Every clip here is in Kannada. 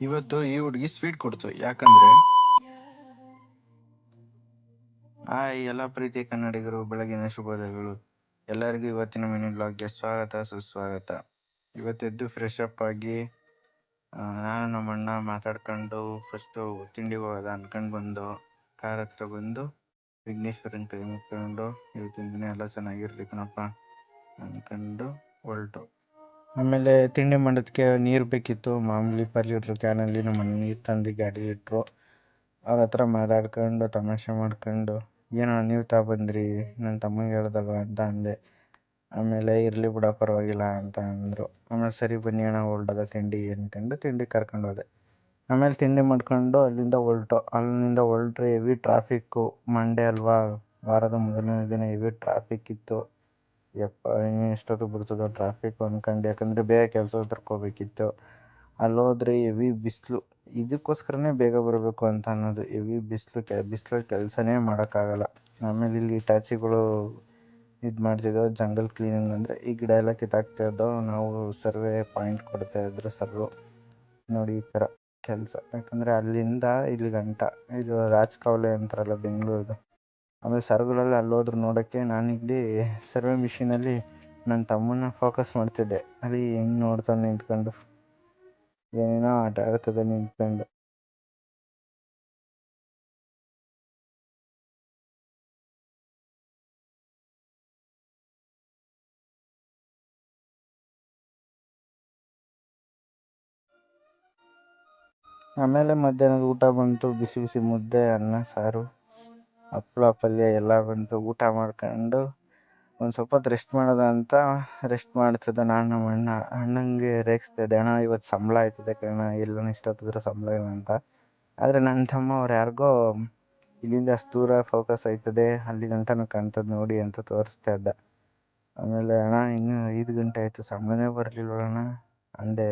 ಇವತ್ತು ಈ ಹುಡುಗಿ ಸ್ವೀಟ್ ಕೊಡ್ತು. ಯಾಕಂದ್ರೆ ಎಲ್ಲ ಪ್ರೀತಿಯ ಕನ್ನಡಿಗರು ಬೆಳಗಿನ ಶುಭೋದಯಗಳು. ಎಲ್ಲರಿಗೂ ಇವತ್ತಿನ ಮಿನಿ ಬ್ಲಾಗ್ಗೆ ಸ್ವಾಗತ ಸುಸ್ವಾಗತ. ಇವತ್ತೆದ್ದು ಫ್ರೆಶ್ ಅಪ್ ಆಗಿ ನಾನು ನಮ್ಮಣ್ಣ ಮಾತಾಡ್ಕೊಂಡು ಫಸ್ಟು ತಿಂಡಿಗೆ ಹೋಗೋದ ಅನ್ಕೊಂಡು ಬಂದು ಕಾರ್ ಹತ್ರ ಬಂದು ವಿಘ್ನೇಶ್ವರನ ಕೈ ಮುಕ್ಕೊಂಡು ಇವತ್ತಿನ ದಿನ ಎಲ್ಲ ಚೆನ್ನಾಗಿರ್ಲಿ ಕಣಪ್ಪ ಅನ್ಕೊಂಡು ಹೊರಟು. ಆಮೇಲೆ ತಿಂಡಿ ಮಾಡೋದಕ್ಕೆ ನೀರು ಬೇಕಿತ್ತು. ಮಾಮೂಲಿ ಪರ್ಲಿಟ್ರು ಕ್ಯಾನಲ್ಲಿ ನಮ್ಮ ನೀರು ತಂದು ಗಾಡಿ ಇಟ್ಟರು. ಅವ್ರ ಹತ್ರ ಮಾತಾಡ್ಕೊಂಡು ತಮಾಷೆ ಮಾಡ್ಕೊಂಡು ಏನೋ ನೀವು ಬಂದ್ರಿ ನನ್ನ ತಮ್ಮಂಗೆ ಹೇಳ್ದಲ್ವ ಅಂತ ಅಂದೆ. ಆಮೇಲೆ ಇರಲಿ ಬಿಡ ಪರವಾಗಿಲ್ಲ ಅಂತ ಅಂದರು. ಆಮೇಲೆ ಸರಿ ಬನ್ನಿ ಅಣ್ಣ ಹೊರಡೋದ ತಿಂಡಿ ಅಂದ್ಕೊಂಡು ತಿಂಡಿ ಕರ್ಕೊಂಡು ಹೋದೆ. ಆಮೇಲೆ ತಿಂಡಿ ಮಾಡ್ಕೊಂಡು ಅಲ್ಲಿಂದ ಹೊರಟ್ರೆ ಹೆವಿ ಟ್ರಾಫಿಕ್ಕು. ಮಂಡೇ ಅಲ್ವಾ, ವಾರದ ಮೊದಲನೇ ದಿನ ಹೆವಿ ಟ್ರಾಫಿಕ್ ಇತ್ತು. ಯಪ್ಪ ಎಷ್ಟೊತ್ತು ಬಿಡ್ತದೋ ಟ್ರಾಫಿಕ್ ಅಂದ್ಕೊಂಡು, ಯಾಕಂದರೆ ಬೇಗ ಕೆಲಸ ಹೋಗ್ಬೇಕಿತ್ತು. ಅಲ್ಲೋದ್ರೆ ಹೆವಿ ಬಿಸಿಲು. ಇದಕ್ಕೋಸ್ಕರನೇ ಬೇಗ ಬರಬೇಕು ಅಂತ ಅನ್ನೋದು. ಹೆವಿ ಬಿಸಿಲಲ್ಲಿ ಕೆಲಸನೇ ಮಾಡೋಕ್ಕಾಗಲ್ಲ. ಆಮೇಲೆ ಇಲ್ಲಿ ಟ್ಯಾಕ್ಸಿಗಳು ಇದು ಮಾಡ್ತಿದ್ದೋ ಜಂಗಲ್ ಕ್ಲೀನಿಂಗ್ ಅಂದರೆ ಈ ಗಿಡ ಎಲ್ಲ ಕಿತ್ತಾಕ್ತಾಯಿದ್ದೋ. ನಾವು ಸರ್ವೆ ಪಾಯಿಂಟ್ ಕೊಡ್ತಾಯಿದ್ರು ಸರ್ರು. ನೋಡಿ ಈ ಥರ ಕೆಲಸ. ಯಾಕಂದರೆ ಅಲ್ಲಿಂದ ಇಲ್ಲಿ ಗಂಟ ಇದು ರಾಜಕಾವಲೆ ಅಂತಾರಲ್ಲ ಬೆಂಗಳೂರು. ಆಮೇಲೆ ಸರ್ಗಳಲ್ಲಿ ಅಲ್ಲೋದ್ರು ನೋಡೋಕ್ಕೆ ನಾನಿಲ್ಲಿ ಸರ್ವೆ ಮಿಷಿನಲ್ಲಿ ನನ್ನ ತಮ್ಮನ್ನ ಫೋಕಸ್ ಮಾಡ್ತಿದ್ದೆ. ಅಲ್ಲಿ ಹೆಂಗೆ ನೋಡ್ತಾನೆ ನಿಂತ್ಕೊಂಡು, ಏನೇನೋ ಆಟ ಆಡ್ತದೆ ನಿಂತ್ಕೊಂಡು. ಆಮೇಲೆ ಮಧ್ಯಾಹ್ನದ ಊಟ ಬಂತು. ಬಿಸಿ ಬಿಸಿ ಮುದ್ದೆ, ಅನ್ನ ಸಾರು, ಹಪ್ಪಳ ಪಲ್ಯ ಎಲ್ಲ ಬಂತು. ಊಟ ಮಾಡ್ಕೊಂಡು ಒಂದು ಸ್ವಲ್ಪ ಹೊತ್ತು ರೆಸ್ಟ್ ಮಾಡೋದ ಅಂತ ರೆಸ್ಟ್ ಮಾಡ್ತಿದ್ದೆ. ನಾನು ನಮ್ಮ ಅಣ್ಣಂಗೆ ರೇಗಿಸ್ತಿದ್ದೆ, ಅಣ್ಣ ಇವತ್ತು ಸಂಬಳ ಆಯ್ತದೆ ಕಣ, ಎಲ್ಲನೂ ಇಷ್ಟೊತ್ತಿದ್ರೆ ಸಂಬಳ ಇಲ್ಲ ಅಂತ. ಆದರೆ ನನ್ನ ತಮ್ಮ ಅವ್ರು ಯಾರಿಗೋ ಇಲ್ಲಿಂದ ಅಷ್ಟು ದೂರ ಫೋಕಸ್ ಆಯ್ತದೆ, ಅಲ್ಲಿ ಗಂಟನೂ ಕಾಣ್ತದೆ ನೋಡಿ ಅಂತ ತೋರಿಸ್ತಾ ಇದ್ದ. ಆಮೇಲೆ ಅಣ್ಣ ಇನ್ನೂ 5 ಗಂಟೆ ಆಯಿತು ಸಂಬಳನೇ ಬರಲಿಲ್ವಣ್ಣ ಅಂದೆ.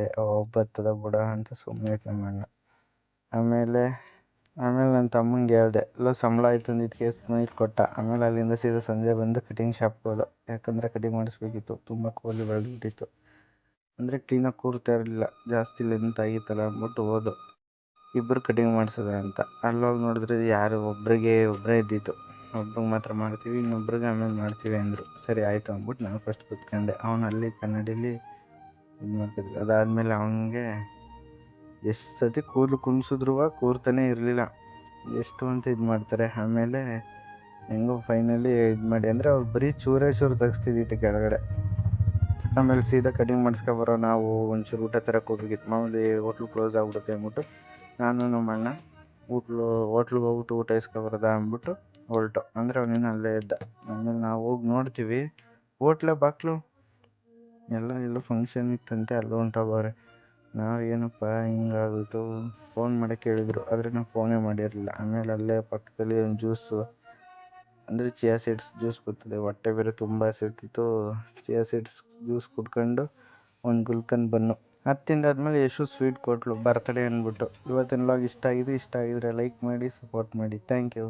ಬರ್ತದ ಬಿಡ ಅಂತ ಸುಮ್ಮನೆ ನಮ್ಮ ಅಣ್ಣ. ಆಮೇಲೆ ನನ್ನ ತಮ್ಮಂಗೆ ಹೇಳಿದೆ, ಇಲ್ಲ ಸಂಬಳ ಆಯ್ತು ಅಂದಿದ್ದಕ್ಕೆ ಸ್ಮೈಲ್ ಕೊಟ್ಟ. ಆಮೇಲೆ ಅಲ್ಲಿಂದ ಸೀದಾ ಸಂಜೆ ಬಂದು ಕಟಿಂಗ್ ಶಾಪ್ಗೆ ಹೋದ. ಯಾಕಂದರೆ ಕಟಿಂಗ್ ಮಾಡಿಸ್ಬೇಕಿತ್ತು. ತುಂಬ ಕೂದಲು ಬೆಳೆದ್ಬಿಟ್ಟಿತ್ತು. ಅಂದರೆ ಕ್ಲೀನಾಗಿ ಕೂರ್ತಾ ಇರಲಿಲ್ಲ, ಜಾಸ್ತಿ ಲೆಂತ್ ಆಗಿತ್ತಲ್ಲ ಅಂದ್ಬಿಟ್ಟು ಹೋದು. ಇಬ್ಬರು ಕಟಿಂಗ್ ಮಾಡಿಸೋದ ಅಂತ ಅಲ್ಲೋಗಿ ನೋಡಿದ್ರೆ ಯಾರು ಒಬ್ಬರೇ ಇದ್ದಿತ್ತು. ಒಬ್ರಿಗೆ ಮಾತ್ರ ಮಾಡ್ತೀವಿ, ಇನ್ನೊಬ್ರಿಗೆ ಆಮೇಲೆ ಮಾಡ್ತೀವಿ ಅಂದರು. ಸರಿ ಆಯಿತು ಅಂದ್ಬಿಟ್ಟು ನಾನು ಫಸ್ಟ್ ಕೂತ್ಕೊಂಡೆ. ಅವನು ಅಲ್ಲಿ ಕನ್ನಡಿಲಿ ಇದು ಮಾಡ್ತಿದ್ರು. ಅದಾದಮೇಲೆ ಅವನಿಗೆ ಎಷ್ಟು ಸತಿ ಕೂದಲು ಕುಣಿಸಿದ್ರು ಕೂರ್ತಾನೆ ಇರಲಿಲ್ಲ. ಎಷ್ಟು ಅಂತ ಇದು ಮಾಡ್ತಾರೆ. ಆಮೇಲೆ ಹೆಂಗೋ ಫೈನಲಿ ಇದು ಮಾಡಿ, ಅಂದರೆ ಅವ್ರು ಬರೀ ಚೂರೇ ತೆಗಿಸ್ತಿದ್ದಿತ್ತು ಕೆಳಗಡೆ. ಆಮೇಲೆ ಸೀದಾ ಕಟಿಂಗ್ ಮಾಡಿಸ್ಕೊಬರೋ ನಾವು ಒಂಚೂರು ಊಟ ತರಕ್ಕೆ ಹೋಗ್ಬೇಕಿತ್ತು. ಮಾಮೂಲಿ ಹೋಟ್ಲು ಕ್ಲೋಸ್ ಆಗ್ಬಿಡುತ್ತೆ ಅಂದ್ಬಿಟ್ಟು ನಾನು ನಮ್ಮ ಅಣ್ಣ ಹೋಟ್ಲಿಗೆ ಹೋಗ್ಬಿಟ್ಟು ಊಟ ಇಸ್ಕೊಬರೋದ ಅಂದ್ಬಿಟ್ಟು ಹೊರಟು. ಅಂದರೆ ಅವನಿನ್ನು ಅಲ್ಲೇ ಇದ್ದ. ಆಮೇಲೆ ನಾವು ಹೋಗಿ ನೋಡ್ತೀವಿ, ಹೋಟ್ಲೆ ಬಾಕ್ಲು ಎಲ್ಲ ಫಂಕ್ಷನ್ ಇತ್ತಂತೆ, ಅಲ್ಲೂ ಹೊಂಟೋಗವ್ರೆ. ನಾವು ಏನಪ್ಪ ಹಿಂಗಾಗೋಯ್ತು, ಫೋನ್ ಮಾಡೋಕ್ಕೆ ಹೇಳಿದ್ರು, ಆದರೆ ನಾವು ಫೋನೇ ಮಾಡಿರಲಿಲ್ಲ. ಆಮೇಲೆ ಅಲ್ಲೇ ಪಕ್ಕದಲ್ಲಿ ಒಂದು ಜ್ಯೂಸು, ಅಂದರೆ ಚಿಯಾ ಸೀಡ್ಸ್ ಜ್ಯೂಸ್ ಬರ್ತದೆ. ಹೊಟ್ಟೆ ಬೇರೆ ತುಂಬ ಹಸಿತಿತ್ತು. ಚಿಯಾ ಸೀಡ್ಸ್ ಜ್ಯೂಸ್ ಕುಡ್ಕೊಂಡು ಒಂದು ಗುಲ್ಕನ್ ಬನ್ನು ಅದು ತಿಂದಾದ್ಮೇಲೆ ಯಶು ಸ್ವೀಟ್ ಕೊಟ್ಲು ಬರ್ತ್ಡೇ ಅಂದ್ಬಿಟ್ಟು. ಇವತ್ತಿನ ವ್ಲಾಗ್ ಇಷ್ಟ ಆಗಿದ್ರೆ ಲೈಕ್ ಮಾಡಿ, ಸಪೋರ್ಟ್ ಮಾಡಿ. Thank you.